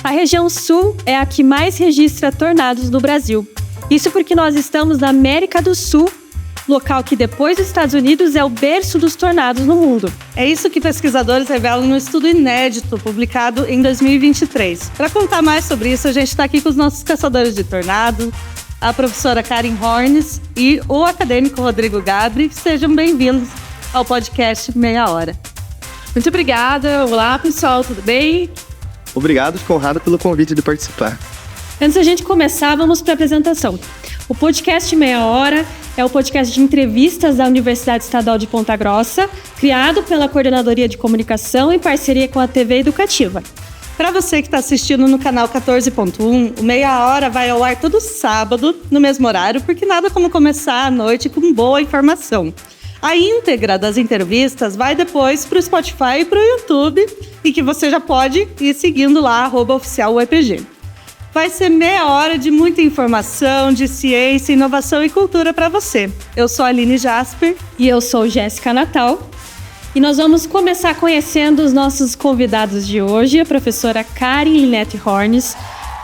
A região sul é a que mais registra tornados no Brasil. Isso porque nós estamos na América do Sul, local que depois dos Estados Unidos é o berço dos tornados no mundo. É isso que pesquisadores revelam no estudo inédito publicado em 2023. Para contar mais sobre isso, a gente está aqui com os nossos caçadores de tornado, a professora Karen Hornes e o acadêmico Rodrigo Gabri. Sejam bem-vindos ao podcast Meia Hora. Muito obrigada. Olá, pessoal, tudo bem? Obrigado, fico honrado pelo convite de participar. Antes da gente começar, vamos para a apresentação. O podcast Meia Hora é o podcast de entrevistas da Universidade Estadual de Ponta Grossa, criado pela Coordenadoria de Comunicação em parceria com a TV Educativa. Para você que está assistindo no canal 14.1, o Meia Hora vai ao ar todo sábado, no mesmo horário, porque nada como começar a noite com boa informação. A íntegra das entrevistas vai depois para o Spotify e para o YouTube, e que você já pode ir seguindo lá, @oficialUEPG. Vai ser meia hora de muita informação, de ciência, inovação e cultura para você. Eu sou a Aline Jasper. E eu sou Jéssica Natal. E nós vamos começar conhecendo os nossos convidados de hoje. A professora Karen Linette Hornes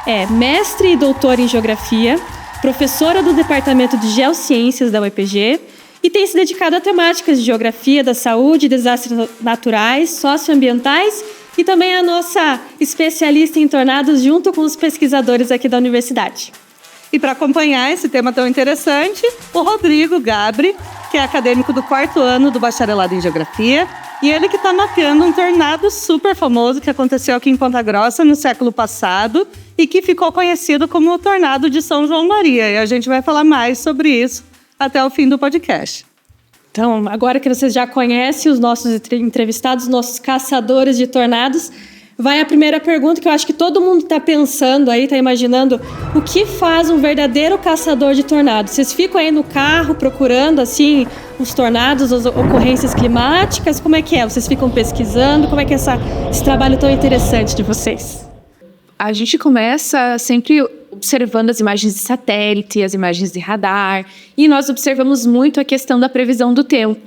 é mestre e doutora em Geografia, professora do Departamento de Geociências da UEPG e tem se dedicado a temáticas de Geografia da Saúde, desastres naturais, socioambientais e também é a nossa especialista em tornados junto com os pesquisadores aqui da universidade. E para acompanhar esse tema tão interessante, o Rodrigo Gabri, que é acadêmico do 4º ano do bacharelado em Geografia, e ele que está mapeando um tornado super famoso que aconteceu aqui em Ponta Grossa no século passado e que ficou conhecido como o Tornado de São João Maria. E a gente vai falar mais sobre isso até o fim do podcast. Então, agora que vocês já conhecem os nossos entrevistados, nossos caçadores de tornados, vai a primeira pergunta que eu acho que todo mundo está pensando aí, está imaginando. O que faz um verdadeiro caçador de tornados? Vocês ficam aí no carro procurando, assim, os tornados, as ocorrências climáticas? Como é que é? Vocês ficam pesquisando? Como é que é esse trabalho tão interessante de vocês? A gente começa sempre observando as imagens de satélite, as imagens de radar, e nós observamos muito a questão da previsão do tempo.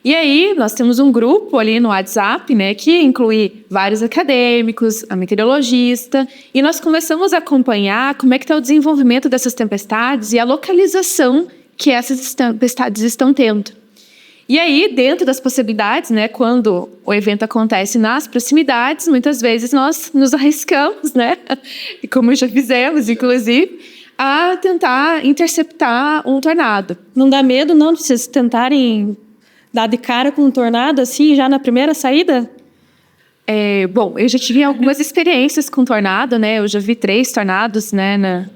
E aí, nós temos um grupo ali no WhatsApp, né, que inclui vários acadêmicos, a meteorologista, e nós começamos a acompanhar como é que está o desenvolvimento dessas tempestades e a localização que essas tempestades estão tendo. E aí, dentro das possibilidades, né, quando o evento acontece nas proximidades, muitas vezes nós nos arriscamos, né, e como já fizemos, inclusive, a tentar interceptar um tornado. Não dá medo, não, de vocês tentarem dar de cara com um tornado, assim, já na primeira saída? Bom, eu já tive algumas experiências com tornado, né, eu já vi 3 tornados, né,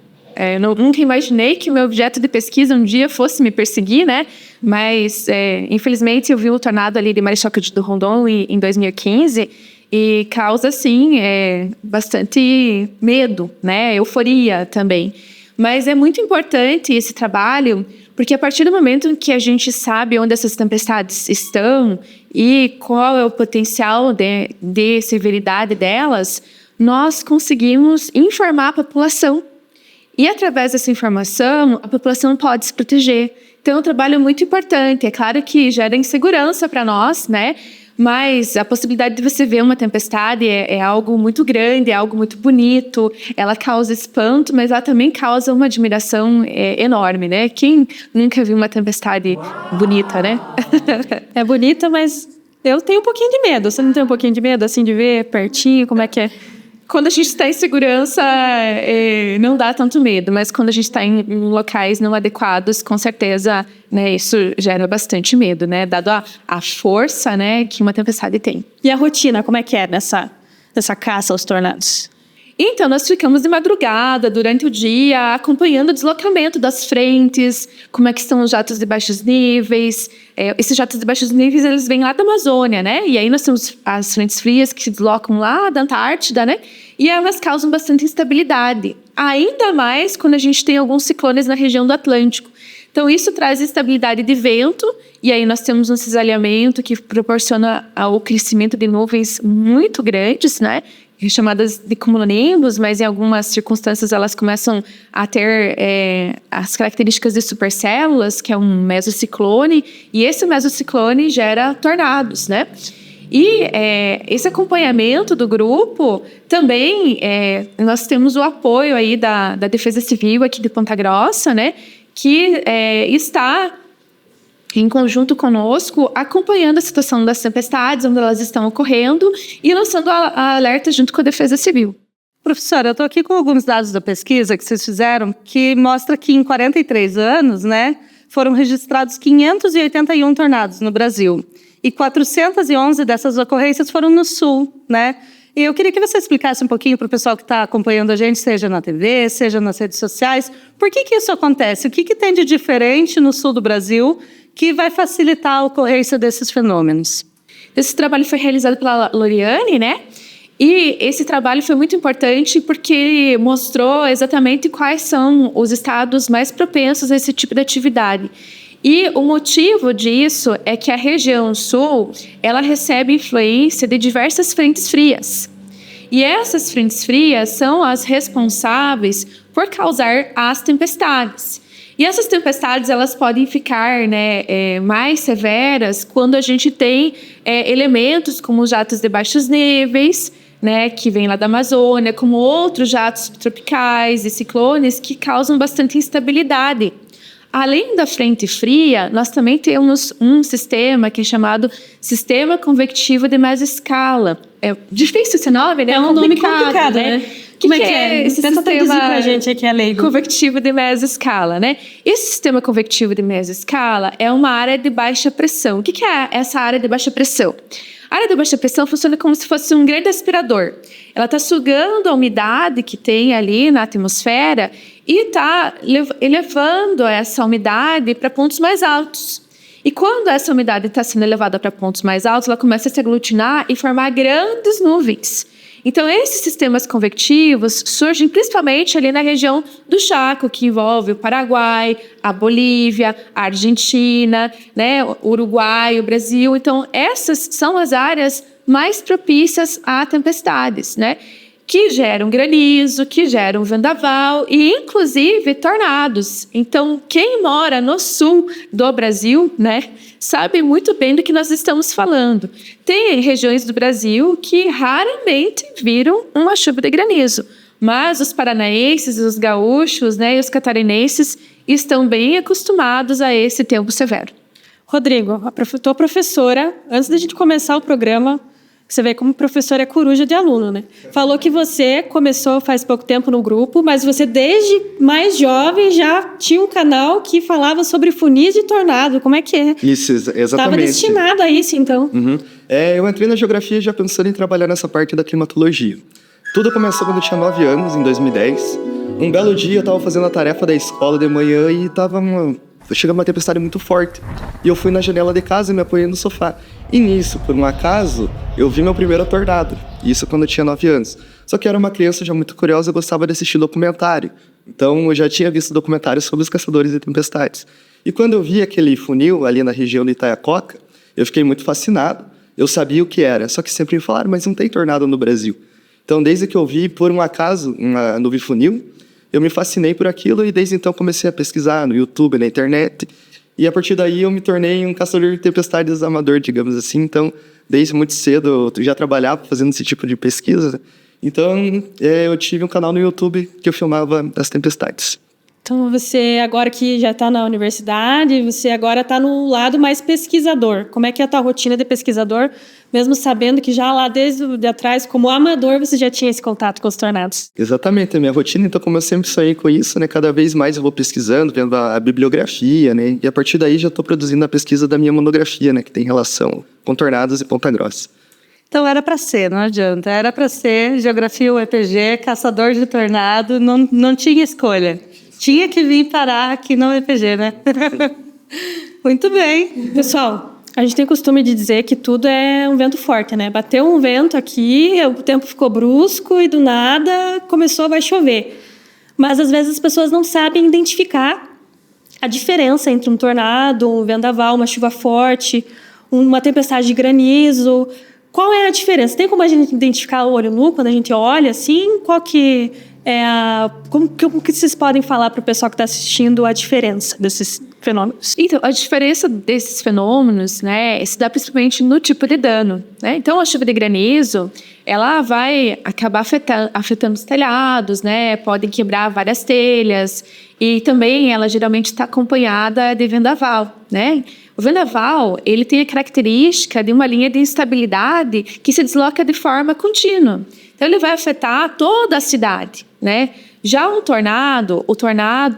nunca imaginei que o meu objeto de pesquisa um dia fosse me perseguir, né? Mas, infelizmente, eu vi o tornado ali de Marechal Cândido Rondon em 2015 e causa, assim, bastante medo, né? Euforia também. Mas é muito importante esse trabalho, porque a partir do momento em que a gente sabe onde essas tempestades estão e qual é o potencial de severidade delas, nós conseguimos informar a população. E, através dessa informação, a população pode se proteger. Então, é um trabalho muito importante. É claro que gera insegurança para nós, né? Mas a possibilidade de você ver uma tempestade é algo muito grande, é algo muito bonito. Ela causa espanto, mas ela também causa uma admiração enorme, né? Quem nunca viu uma tempestade bonita, né? É bonita, mas eu tenho um pouquinho de medo. Você não tem um pouquinho de medo, assim, de ver pertinho como é que é? Quando a gente está em segurança, não dá tanto medo, mas quando a gente está em locais não adequados, com certeza, né, isso gera bastante medo, né, dado a força, né, que uma tempestade tem. E a rotina, como é que é nessa caça aos tornados? Então, nós ficamos de madrugada, durante o dia, acompanhando o deslocamento das frentes, como é que estão os jatos de baixos níveis. Esses jatos de baixos níveis, eles vêm lá da Amazônia, né? E aí nós temos as frentes frias que se deslocam lá da Antártida, né? E elas causam bastante instabilidade. Ainda mais quando a gente tem alguns ciclones na região do Atlântico. Então, isso traz instabilidade de vento, e aí nós temos um cisalhamento que proporciona o crescimento de nuvens muito grandes, né? Chamadas de cumulonimbus, mas em algumas circunstâncias elas começam a ter as características de supercélulas, que é um mesociclone, e esse mesociclone gera tornados, né? E esse acompanhamento do grupo também, nós temos o apoio aí da Defesa Civil aqui de Ponta Grossa, né, que está em conjunto conosco, acompanhando a situação das tempestades, onde elas estão ocorrendo, e lançando alerta junto com a Defesa Civil. Professora, eu estou aqui com alguns dados da pesquisa que vocês fizeram, que mostra que em 43 anos, né, foram registrados 581 tornados no Brasil. E 411 dessas ocorrências foram no Sul, né? E eu queria que você explicasse um pouquinho para o pessoal que está acompanhando a gente, seja na TV, seja nas redes sociais, por que isso acontece? O que tem de diferente no Sul do Brasil que vai facilitar a ocorrência desses fenômenos? Esse trabalho foi realizado pela Loriane, né? E esse trabalho foi muito importante porque mostrou exatamente quais são os estados mais propensos a esse tipo de atividade. E o motivo disso é que a região sul, ela recebe influência de diversas frentes frias. E essas frentes frias são as responsáveis por causar as tempestades. E essas tempestades, elas podem ficar, né, mais severas quando a gente tem elementos como jatos de baixos níveis, né, que vêm lá da Amazônia, como outros jatos tropicais e ciclones que causam bastante instabilidade. Além da frente fria, nós também temos um sistema que é chamado Sistema Convectivo de Mesoscala. É difícil esse nome, né? É um nome complicado, né? Como é que é esse Tenta traduzir pra gente aqui a lei. Convectivo de mesoscala, né? Esse sistema convectivo de mesoscala é uma área de baixa pressão. O que é essa área de baixa pressão? A área de baixa pressão funciona como se fosse um grande aspirador. Ela está sugando a umidade que tem ali na atmosfera e está elevando essa umidade para pontos mais altos. E quando essa umidade está sendo elevada para pontos mais altos, ela começa a se aglutinar e formar grandes nuvens. Então, esses sistemas convectivos surgem principalmente ali na região do Chaco, que envolve o Paraguai, a Bolívia, a Argentina, né, o Uruguai, o Brasil. Então, essas são as áreas mais propícias a tempestades, né, que geram granizo, que geram vendaval e, inclusive, tornados. Então, quem mora no sul do Brasil, né, sabe muito bem do que nós estamos falando. Tem regiões do Brasil que raramente viram uma chuva de granizo, mas os paranaenses, os gaúchos, né, e os catarinenses estão bem acostumados a esse tempo severo. Rodrigo, a tua professora, antes da gente começar o programa, você vê como professora é coruja de aluno, né? Falou que você começou faz pouco tempo no grupo, mas você desde mais jovem já tinha um canal que falava sobre funis de tornado. Como é que é? Isso, exatamente. Estava destinado a isso, então. Uhum. Eu entrei na geografia já pensando em trabalhar nessa parte da climatologia. Tudo começou quando eu tinha 9 anos, em 2010. Um belo dia eu estava fazendo a tarefa da escola de manhã e chegou uma tempestade muito forte. E eu fui na janela de casa e me apoiei no sofá. E nisso, por um acaso, eu vi meu primeiro tornado. Isso quando eu tinha 9 anos. Só que eu era uma criança já muito curiosa, eu gostava de assistir documentário. Então eu já tinha visto documentários sobre os caçadores de tempestades. E quando eu vi aquele funil ali na região de Itaiacoca, eu fiquei muito fascinado. Eu sabia o que era, só que sempre me falaram, mas não tem tornado no Brasil. Então desde que eu vi, por um acaso, uma nuvem funil, eu me fascinei por aquilo e desde então comecei a pesquisar no YouTube, na internet. E a partir daí eu me tornei um caçador de tempestades amador, digamos assim. Então, desde muito cedo eu já trabalhava fazendo esse tipo de pesquisa. Então, eu tive um canal no YouTube que eu filmava as tempestades. Então, você agora que já está na universidade, você agora está no lado mais pesquisador. Como é que é a tua rotina de pesquisador, mesmo sabendo que já lá desde atrás, como amador, você já tinha esse contato com os tornados? Exatamente, a minha rotina, então, como eu sempre sonhei com isso, né, cada vez mais eu vou pesquisando, vendo a bibliografia, né, e a partir daí já estou produzindo a pesquisa da minha monografia, né, que tem relação com tornados e Ponta Grossa. Então era para ser, não adianta. Era para ser geografia UEPG, caçador de tornado, não tinha escolha. Tinha que vir parar aqui no UEPG, né? Muito bem. Pessoal, a gente tem costume de dizer que tudo é um vento forte, né? Bateu um vento aqui, o tempo ficou brusco e do nada vai chover. Mas às vezes as pessoas não sabem identificar a diferença entre um tornado, um vendaval, uma chuva forte, uma tempestade de granizo. Qual é a diferença? Tem como a gente identificar o olho nu quando a gente olha assim? Qual que é como que vocês podem falar para o pessoal que está assistindo a diferença fenômenos? Então, a diferença desses fenômenos, né, se dá principalmente no tipo de dano, né? Então, a chuva de granizo, ela vai acabar afetando os telhados, né? Podem quebrar várias telhas e também ela geralmente está acompanhada de vendaval, né? O vendaval, ele tem a característica de uma linha de instabilidade que se desloca de forma contínua. Então, ele vai afetar toda a cidade, né? Já o tornado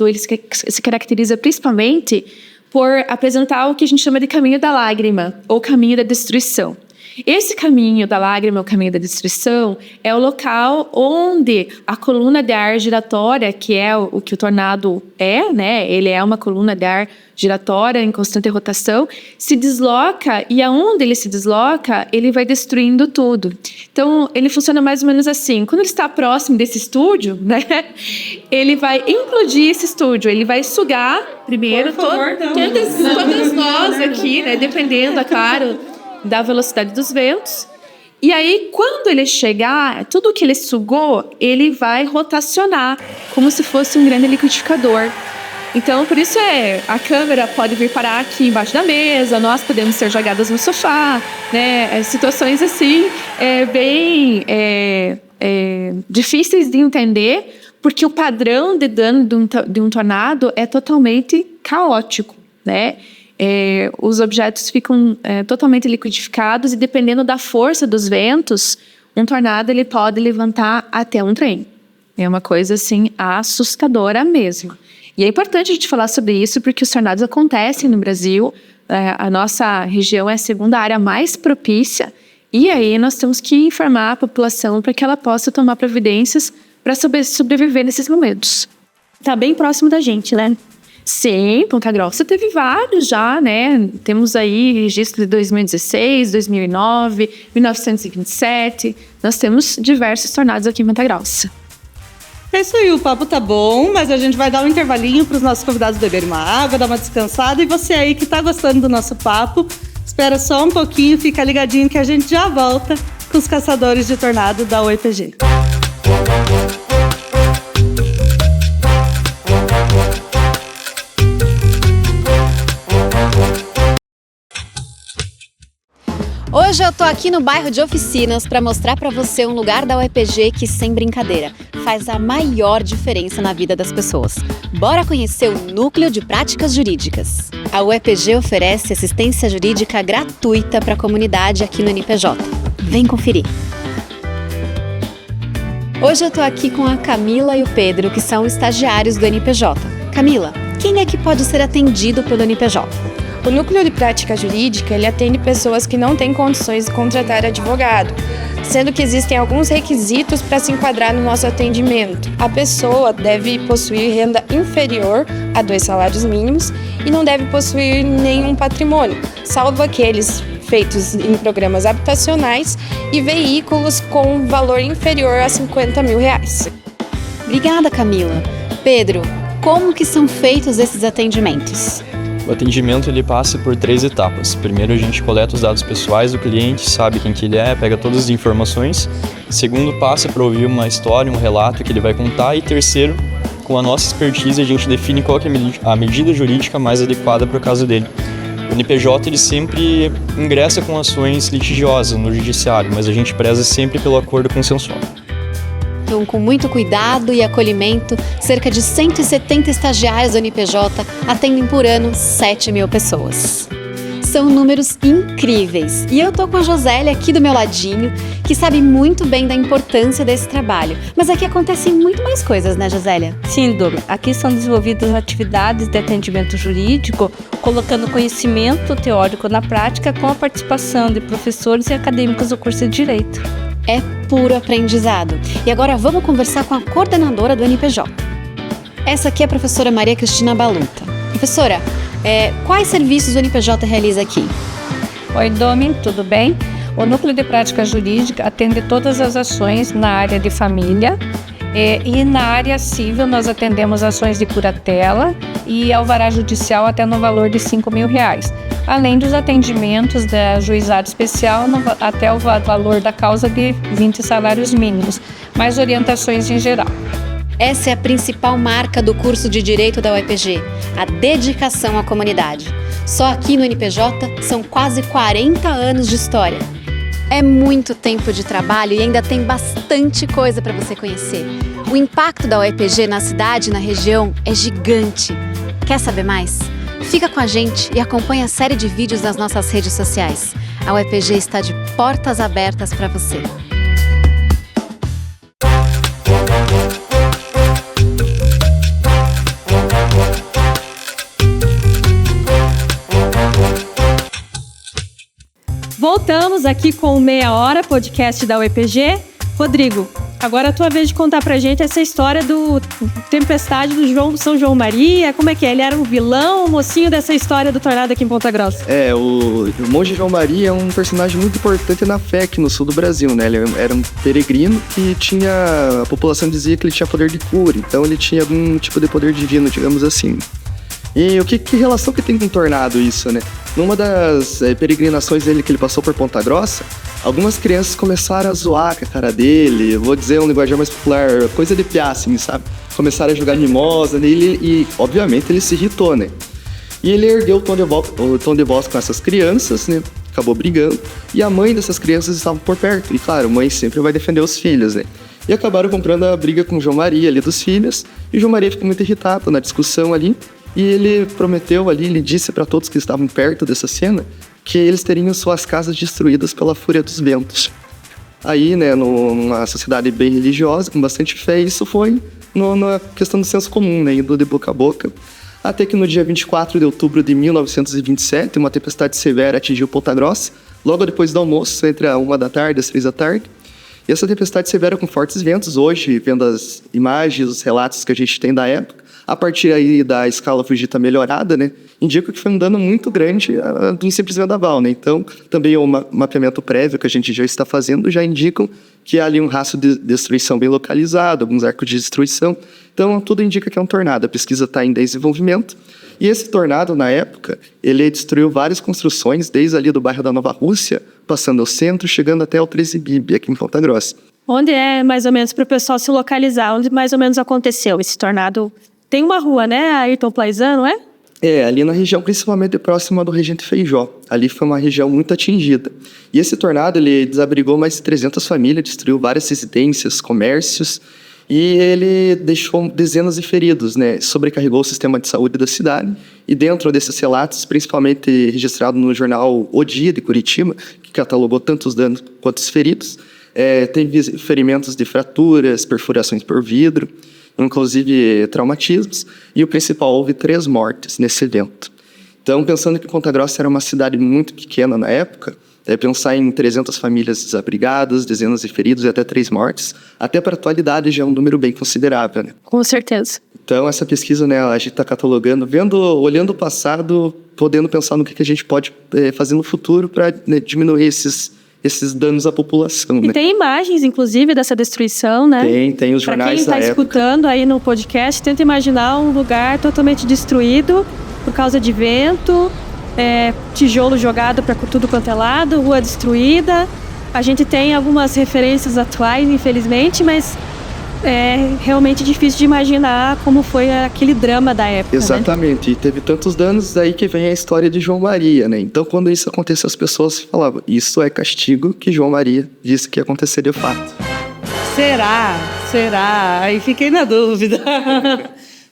ele se caracteriza principalmente por apresentar o que a gente chama de caminho da lágrima, ou caminho da destruição. Esse caminho da lágrima, ou caminho da destruição, é o local onde a coluna de ar giratória, que é o que o tornado é, né? Ele é uma coluna de ar giratória em constante rotação, se desloca, e aonde ele se desloca, ele vai destruindo tudo. Então, ele funciona mais ou menos assim. Quando ele está próximo desse estúdio, né? Ele vai implodir esse estúdio, ele vai sugar primeiro todas nós aqui, né? Dependendo, é claro, da velocidade dos ventos. E aí, quando ele chegar, tudo que ele sugou, ele vai rotacionar, como se fosse um grande liquidificador. Então, por isso a câmera pode vir parar aqui embaixo da mesa, nós podemos ser jogadas no sofá, né? Situações assim, bem difíceis de entender, porque o padrão de dano de um tornado é totalmente caótico, né? Os objetos ficam totalmente liquidificados e, dependendo da força dos ventos, um tornado ele pode levantar até um trem. É uma coisa assim assustadora mesmo. E é importante a gente falar sobre isso porque os tornados acontecem no Brasil. A nossa região é a segunda área mais propícia e aí nós temos que informar a população para que ela possa tomar providências para sobreviver nesses momentos. Tá bem próximo da gente, né? Sim, Ponta Grossa teve vários já, né? Temos aí registro de 2016, 2009, 1927. Nós temos diversos tornados aqui em Ponta Grossa. É isso aí, o papo tá bom, mas a gente vai dar um intervalinho para os nossos convidados beberem uma água, dar uma descansada. E você aí que tá gostando do nosso papo, espera só um pouquinho, fica ligadinho que a gente já volta com os caçadores de tornado da UEPG. Hoje eu tô aqui no bairro de Oficinas para mostrar para você um lugar da UEPG que, sem brincadeira, faz a maior diferença na vida das pessoas. Bora conhecer o Núcleo de Práticas Jurídicas. A UEPG oferece assistência jurídica gratuita para a comunidade aqui no NPJ. Vem conferir! Hoje eu tô aqui com a Camila e o Pedro, que são estagiários do NPJ. Camila, quem é que pode ser atendido pelo NPJ? O Núcleo de Prática Jurídica, ele atende pessoas que não têm condições de contratar advogado, sendo que existem alguns requisitos para se enquadrar no nosso atendimento. A pessoa deve possuir renda inferior a 2 salários mínimos e não deve possuir nenhum patrimônio, salvo aqueles feitos em programas habitacionais e veículos com valor inferior a R$50 mil. Obrigada, Camila. Pedro, como que são feitos esses atendimentos? O atendimento ele passa por 3 etapas. Primeiro, a gente coleta os dados pessoais do cliente, sabe quem que ele é, pega todas as informações. Segundo, passa para ouvir uma história, um relato que ele vai contar. E terceiro, com a nossa expertise, a gente define qual que é a medida jurídica mais adequada para o caso dele. O NPJ ele sempre ingressa com ações litigiosas no judiciário, mas a gente preza sempre pelo acordo consensual. Então, com muito cuidado e acolhimento, cerca de 170 estagiários do NPJ atendem por ano 7 mil pessoas. São números incríveis. E eu tô com a Josélia aqui do meu ladinho, que sabe muito bem da importância desse trabalho. Mas aqui acontecem muito mais coisas, né, Josélia? Sim, Douglas. Aqui são desenvolvidas atividades de atendimento jurídico, colocando conhecimento teórico na prática com a participação de professores e acadêmicos do curso de Direito. É puro aprendizado. E agora vamos conversar com a coordenadora do NPJ. Essa aqui é a professora Maria Cristina Baluta. Professora, quais serviços o NPJ realiza aqui? Oi, Domi, tudo bem? O Núcleo de Prática Jurídica atende todas as ações na área de família e na área civil nós atendemos ações de curatela e alvará judicial até no valor de R$5 mil. Além dos atendimentos da juizado especial até o valor da causa de 20 salários mínimos, mais orientações em geral. Essa é a principal marca do curso de Direito da UEPG, a dedicação à comunidade. Só aqui no NPJ são quase 40 anos de história. É muito tempo de trabalho e ainda tem bastante coisa para você conhecer. O impacto da UEPG na cidade e na região é gigante. Quer saber mais? Fica com a gente e acompanhe a série de vídeos nas nossas redes sociais. A UEPG está de portas abertas para você. Voltamos aqui com o Meia Hora, podcast da UEPG. Rodrigo, agora é a tua vez de contar pra gente essa história do Tempestade do São João Maria. Como é que é? Ele era um vilão, o mocinho dessa história do tornado aqui em Ponta Grossa? O monge João Maria é um personagem muito importante na fé aqui no sul do Brasil, né? Ele era um peregrino que a população dizia que ele tinha poder de cura, então ele tinha algum tipo de poder divino, digamos assim. E que relação que tem com o tornado isso, né? Numa das peregrinações dele que ele passou por Ponta Grossa, algumas crianças começaram a zoar com a cara dele, vou dizer um linguajar mais popular, coisa de piá, assim, sabe? Começaram a jogar mimosa nele e, obviamente, ele se irritou, né? E ele ergueu o tom de voz com essas crianças, né? Acabou brigando. E a mãe dessas crianças estava por perto. E, claro, a mãe sempre vai defender os filhos, né? E acabaram comprando a briga com o João Maria ali dos filhos. E o João Maria ficou muito irritado na discussão ali. E ele prometeu ali, ele disse para todos que estavam perto dessa cena que eles teriam suas casas destruídas pela fúria dos ventos. Aí, né, numa sociedade bem religiosa, com bastante fé, isso foi na questão do senso comum, né, indo de boca a boca. Até que no dia 24 de outubro de 1927, uma tempestade severa atingiu Ponta Grossa, logo depois do almoço, entre a 1 da tarde e as 3 da tarde. E essa tempestade severa com fortes ventos, hoje, vendo as imagens, os relatos que a gente tem da época, a partir aí da escala Fujita melhorada, né, indica que foi um dano muito grande do simples vendaval, né? Então, também o mapeamento prévio que a gente já está fazendo já indicam que há ali um rastro de destruição bem localizado, alguns arcos de destruição. Então, tudo indica que é um tornado. A pesquisa está em desenvolvimento. E esse tornado, na época, ele destruiu várias construções, desde ali do bairro da Nova Rússia, passando ao centro, chegando até o 13 Bibi, aqui em Ponta Grossa. Onde é, mais ou menos, para o pessoal se localizar? Onde mais ou menos aconteceu esse tornado? Tem uma rua, né? A Ayrton Plaisano, não é? Ali na região, principalmente próxima do Regente Feijó. Ali foi uma região muito atingida. E esse tornado, ele desabrigou mais de 300 famílias, destruiu várias residências, comércios, e ele deixou dezenas de feridos, né? Sobrecarregou o sistema de saúde da cidade. E dentro desses relatos, principalmente registrado no jornal O Dia de Curitiba, que catalogou tanto os danos quanto os feridos, teve ferimentos de fraturas, perfurações por vidro, inclusive traumatismos, e o principal, houve 3 mortes nesse evento. Então, pensando que Ponta Grossa era uma cidade muito pequena na época, pensar em 300 famílias desabrigadas, dezenas de feridos e até 3 mortes, até para a atualidade já é um número bem considerável, né? Com certeza. Então, essa pesquisa, né, a gente está catalogando, olhando o passado, podendo pensar no que a gente pode fazer no futuro para, né, diminuir esses danos à população, né? E tem imagens, inclusive, dessa destruição, né? Tem os jornais da época. Para quem está escutando aí no podcast, tenta imaginar um lugar totalmente destruído por causa de vento, tijolo jogado para tudo quanto é lado, rua destruída. A gente tem algumas referências atuais, infelizmente, mas é realmente difícil de imaginar como foi aquele drama da época. Exatamente, né? E teve tantos danos, daí que vem a história de João Maria, né? Então, quando isso aconteceu, as pessoas falavam, isso é castigo que João Maria disse que ia acontecer de fato. Será? Aí fiquei na dúvida.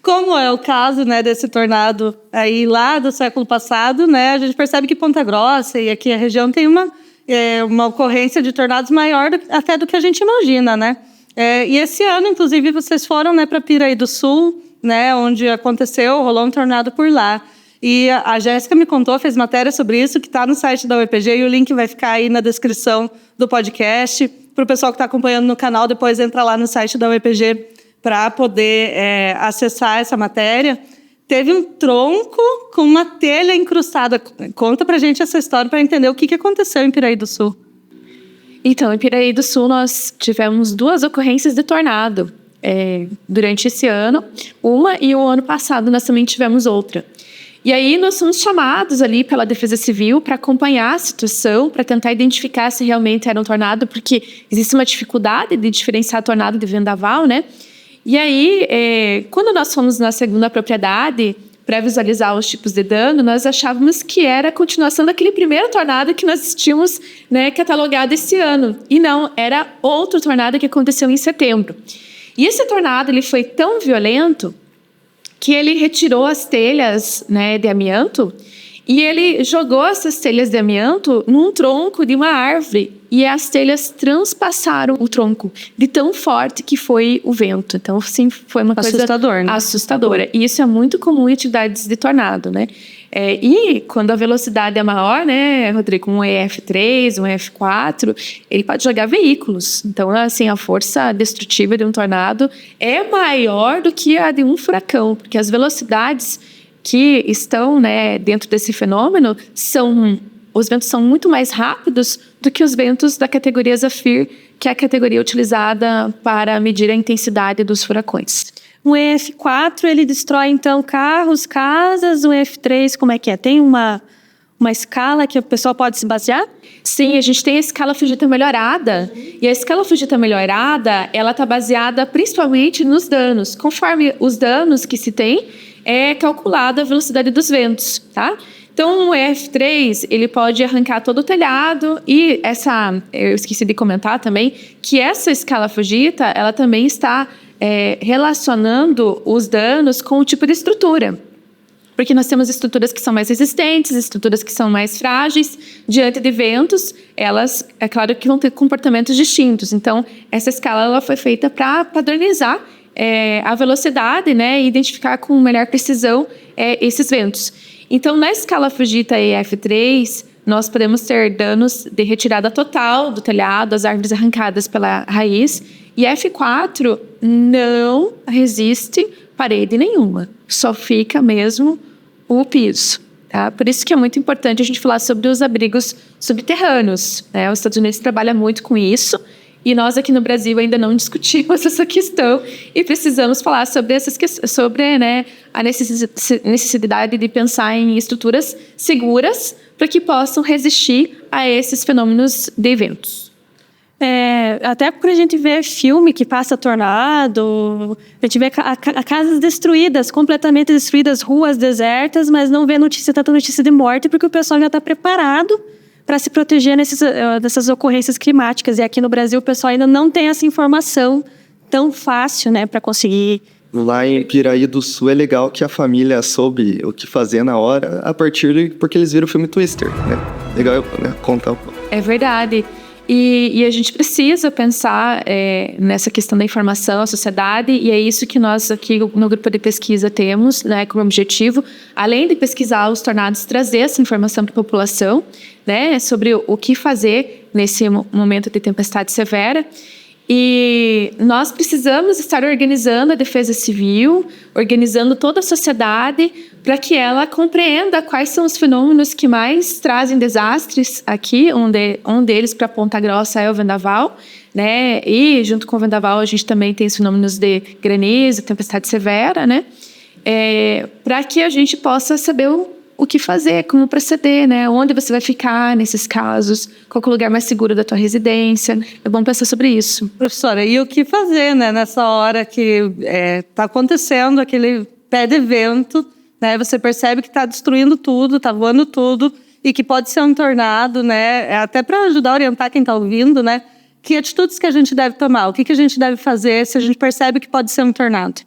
Como é o caso, né, desse tornado aí lá do século passado, né? A gente percebe que Ponta Grossa e aqui a região tem uma ocorrência de tornados maior até do que a gente imagina, né? E esse ano, inclusive, vocês foram, né, para Piraí do Sul, né, onde rolou um tornado por lá. E a Jéssica me contou, fez matéria sobre isso, que está no site da UEPG, e o link vai ficar aí na descrição do podcast. Para o pessoal que está acompanhando no canal, depois entra lá no site da UEPG para poder acessar essa matéria. Teve um tronco com uma telha incrustada. Conta para a gente essa história para entender o que aconteceu em Piraí do Sul. Então, em Piraí do Sul, nós tivemos 2 ocorrências de tornado durante esse ano. Uma, e o ano passado nós também tivemos outra. E aí nós fomos chamados ali pela Defesa Civil para acompanhar a situação, para tentar identificar se realmente era um tornado, porque existe uma dificuldade de diferenciar tornado de vendaval, né? E aí, quando nós fomos na segunda propriedade para visualizar os tipos de dano, nós achávamos que era a continuação daquele primeiro tornado que nós tínhamos, né, catalogado esse ano. E não, era outro tornado que aconteceu em setembro. E esse tornado ele foi tão violento que ele retirou as telhas, né, de amianto, e ele jogou essas telhas de amianto num tronco de uma árvore, e as telhas transpassaram o tronco, de tão forte que foi o vento. Então, sim, foi uma coisa assustadora. E isso é muito comum em atividades de tornado, né? E quando a velocidade é maior, né, Rodrigo, um EF3, um EF4, ele pode jogar veículos. Então, assim, a força destrutiva de um tornado é maior do que a de um furacão, porque as velocidades que estão, né, dentro desse fenômeno os ventos são muito mais rápidos do que os ventos da categoria Zafir, que é a categoria utilizada para medir a intensidade dos furacões. Um EF4, ele destrói, então, carros, casas. Um EF3, como é que é? Tem uma escala que o pessoal pode se basear? Sim, a gente tem a escala Fujita melhorada. E a escala Fujita melhorada, ela está baseada principalmente nos danos. Conforme os danos que se tem, é calculada a velocidade dos ventos, tá? Então, o EF3, ele pode arrancar todo o telhado e eu esqueci de comentar também, que essa escala Fujita, ela também está relacionando os danos com o tipo de estrutura. Porque nós temos estruturas que são mais resistentes, estruturas que são mais frágeis. Diante de ventos, elas, é claro que vão ter comportamentos distintos. Então, essa escala ela foi feita para padronizar a velocidade, né, e identificar com melhor precisão esses ventos. Então, na escala Fujita EF3, nós podemos ter danos de retirada total do telhado, as árvores arrancadas pela raiz. E F4 não resiste parede nenhuma, só fica mesmo o piso. Tá? Por isso que é muito importante a gente falar sobre os abrigos subterrâneos, né? Os Estados Unidos trabalham muito com isso, e nós aqui no Brasil ainda não discutimos essa questão e precisamos falar sobre né, a necessidade de pensar em estruturas seguras para que possam resistir a esses fenômenos de eventos. Até porque a gente vê filme que passa tornado, a gente vê casas destruídas, completamente destruídas, ruas desertas, mas não vê tanta notícia de morte porque o pessoal já está preparado para se proteger dessas ocorrências climáticas. E aqui no Brasil o pessoal ainda não tem essa informação tão fácil, né, para conseguir. Lá em Piraí do Sul é legal que a família soube o que fazer na hora porque eles viram o filme Twister, né? Legal, né, contar um pouco. É verdade. E a gente precisa pensar nessa questão da informação à sociedade, e é isso que nós aqui no grupo de pesquisa temos, né, como objetivo, além de pesquisar os tornados, trazer essa informação para a população, né, sobre o que fazer nesse momento de tempestade severa. E nós precisamos estar organizando a defesa civil, organizando toda a sociedade para que ela compreenda quais são os fenômenos que mais trazem desastres aqui. Um deles para Ponta Grossa é o vendaval, né? E junto com o vendaval a gente também tem os fenômenos de granizo, tempestade severa, né? Para que a gente possa saber o que fazer, como proceder, né? Onde você vai ficar nesses casos, qual é o lugar mais seguro da tua residência. É bom pensar sobre isso. Professora, e o que fazer, né? Nessa hora que está acontecendo aquele pé de vento, né? Você percebe que está destruindo tudo, está voando tudo, e que pode ser um tornado, né? Até para ajudar a orientar quem está ouvindo, né? Que atitudes que a gente deve tomar? O que a gente deve fazer se a gente percebe que pode ser um tornado?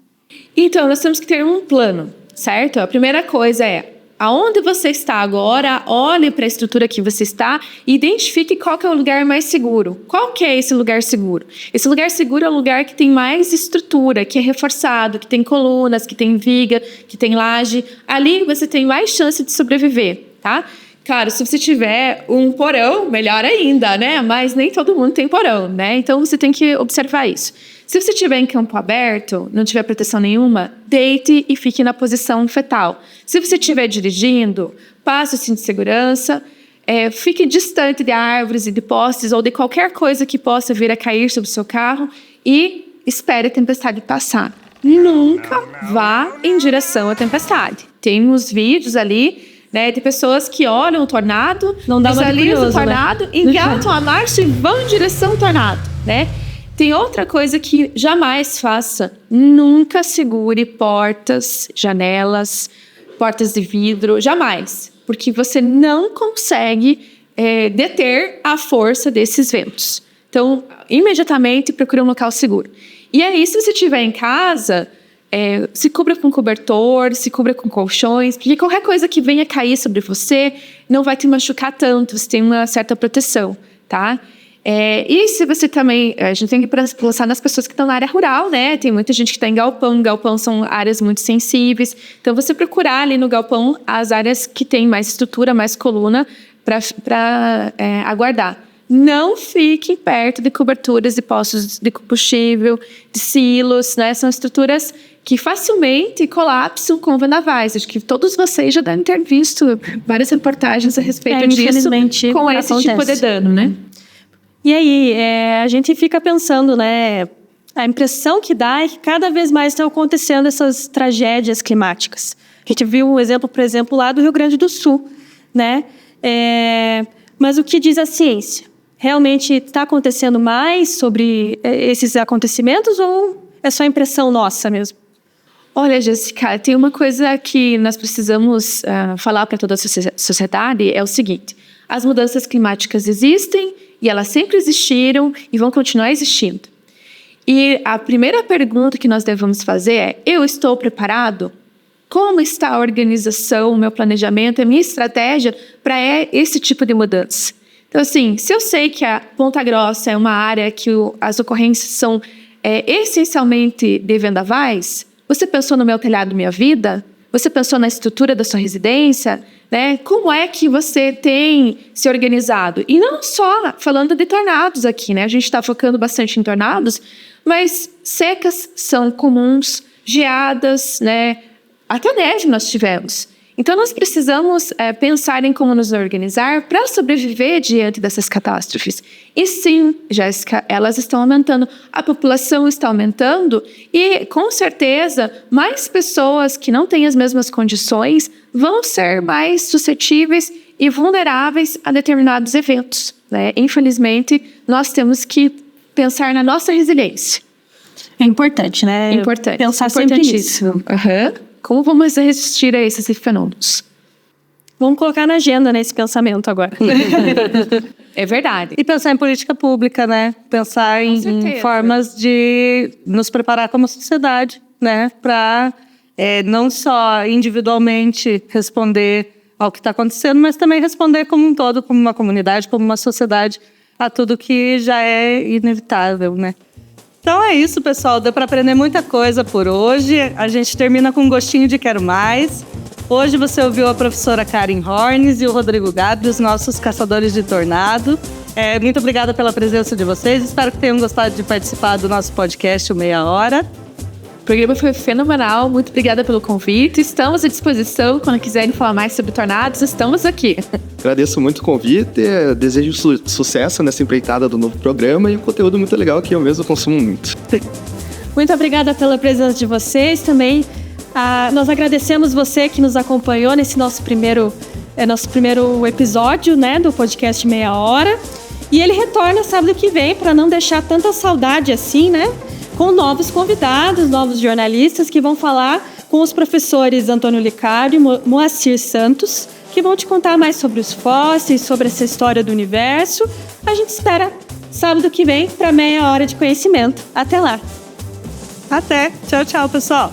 Então, nós temos que ter um plano, certo? A primeira coisa é: aonde você está agora, olhe para a estrutura que você está e identifique qual que é o lugar mais seguro. Qual que é esse lugar seguro? Esse lugar seguro é o lugar que tem mais estrutura, que é reforçado, que tem colunas, que tem viga, que tem laje. Ali você tem mais chance de sobreviver, tá? Claro, se você tiver um porão, melhor ainda, né? Mas nem todo mundo tem porão, né? Então você tem que observar isso. Se você estiver em campo aberto, não tiver proteção nenhuma, deite e fique na posição fetal. Se você estiver dirigindo, passe o cinto de segurança, fique distante de árvores e de postes ou de qualquer coisa que possa vir a cair sobre o seu carro e espere a tempestade passar. Nunca vá em direção à tempestade. Tem uns vídeos ali, né, de pessoas que olham o tornado, não dá uma visualizam curioso, o tornado, né? engatam a marcha e vão em direção ao tornado, né? Tem outra coisa que jamais faça. Nunca segure portas, janelas, portas de vidro, jamais. Porque você não consegue deter a força desses ventos. Então, imediatamente procure um local seguro. E aí, se você estiver em casa, se cubra com cobertor, se cubra com colchões, porque qualquer coisa que venha cair sobre você não vai te machucar tanto, você tem uma certa proteção, tá? E se você também... A gente tem que pensar nas pessoas que estão na área rural, né? Tem muita gente que está em galpão. Galpão são áreas muito sensíveis. Então, você procurar ali no galpão as áreas que têm mais estrutura, mais coluna, para aguardar. Não fiquem perto de coberturas de postos de combustível, de silos, né? São estruturas que facilmente colapsam com vendavais. Acho que todos vocês já devem ter visto várias reportagens a respeito disso, com esse tipo de dano, né? E aí, a gente fica pensando, né? A impressão que dá é que cada vez mais estão acontecendo essas tragédias climáticas. A gente viu um exemplo, por exemplo, lá do Rio Grande do Sul, né? Mas o que diz a ciência? Realmente está acontecendo mais sobre esses acontecimentos ou é só impressão nossa mesmo? Olha, Jéssica, tem uma coisa que nós precisamos falar para toda a sociedade, é o seguinte: as mudanças climáticas existem e elas sempre existiram e vão continuar existindo. E a primeira pergunta que nós devemos fazer é: eu estou preparado? Como está a organização, o meu planejamento, a minha estratégia para esse tipo de mudança? Então, assim, se eu sei que a Ponta Grossa é uma área que as ocorrências são essencialmente de vendavais, você pensou no meu telhado, minha vida? Você pensou na estrutura da sua residência? Né? Como é que você tem se organizado? E não só falando de tornados aqui, né? A gente está focando bastante em tornados, mas secas são comuns, geadas, né? Até neve nós tivemos. Então, nós precisamos pensar em como nos organizar para sobreviver diante dessas catástrofes. E sim, Jéssica, elas estão aumentando, a população está aumentando e, com certeza, mais pessoas que não têm as mesmas condições vão ser mais suscetíveis e vulneráveis a determinados eventos, né? Infelizmente, nós temos que pensar na nossa resiliência. É importante, né? Importante. Pensar sempre nisso. Como vamos resistir a esses fenômenos? Vamos colocar na agenda, né, esse pensamento agora. É verdade. E pensar em política pública, né? Pensar em formas de nos preparar como sociedade, né? Para não só individualmente responder ao que está acontecendo, mas também responder como um todo, como uma comunidade, como uma sociedade, a tudo que já é inevitável, né? Então é isso, pessoal. Deu para aprender muita coisa por hoje. A gente termina com um gostinho de quero mais. Hoje você ouviu a professora Karen Hornes e o Rodrigo Gabi, os nossos caçadores de tornado. Muito obrigada pela presença de vocês. Espero que tenham gostado de participar do nosso podcast, o Meia Hora. O programa foi fenomenal. Muito obrigada pelo convite. Estamos à disposição. Quando quiserem falar mais sobre tornados, estamos aqui. Agradeço muito o convite. Desejo sucesso nessa empreitada do novo programa e um conteúdo muito legal que eu mesmo consumo muito. Muito obrigada pela presença de vocês também. Nós agradecemos você que nos acompanhou nesse nosso primeiro episódio, né, do podcast Meia Hora. E ele retorna sábado que vem para não deixar tanta saudade assim, né? Com novos convidados, novos jornalistas que vão falar com os professores Antônio Licário e Moacir Santos, que vão te contar mais sobre os fósseis, sobre essa história do universo. A gente espera sábado que vem para Meia Hora de Conhecimento. Até lá! Até! Tchau, tchau, pessoal!